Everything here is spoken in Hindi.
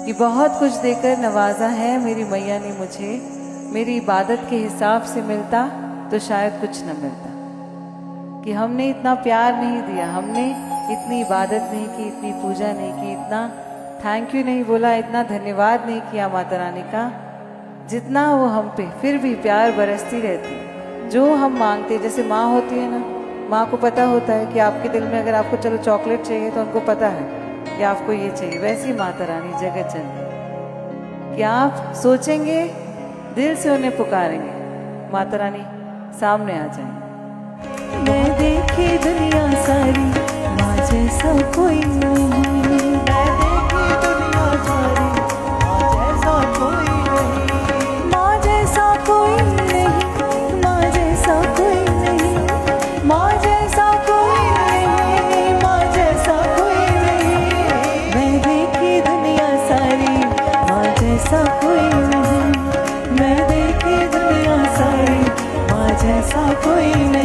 कि बहुत कुछ देकर नवाजा है मेरी मैया ने मुझे, मेरी इबादत के हिसाब से मिलता तो शायद कुछ न मिलता। कि हमने इतना प्यार नहीं दिया, हमने इतनी इबादत नहीं की, इतनी पूजा नहीं की, इतना थैंक यू नहीं बोला, इतना धन्यवाद नहीं किया माता रानी का, जितना वो हम पे फिर भी प्यार बरसती रहती। जो हम मांगते, जैसे माँ होती है ना, माँ को पता होता है कि आपके दिल में अगर आपको चलो चॉकलेट चाहिए तो उनको पता है कि आपको ये चाहिए। वैसी माता रानी जगत जननी कि आप सोचेंगे, दिल से उन्हें पुकारेंगे, माता रानी सामने आ जाएंगे। मैं देखी दुनिया सारी, माँ जैसा कोई नहीं, मैं देखी दुनिया सारी, माँ जैसा कोई नहीं, माँ जैसा कोई नहीं, माँ जैसा कोई नहीं, माँ जैसा कोई नहीं, माँ जैसा कोई नहीं। मैं देखी दुनिया सारी, माँ जैसा कोई नहीं, मैं देखी दुनिया सारी, माँ जैसा कोई नहीं।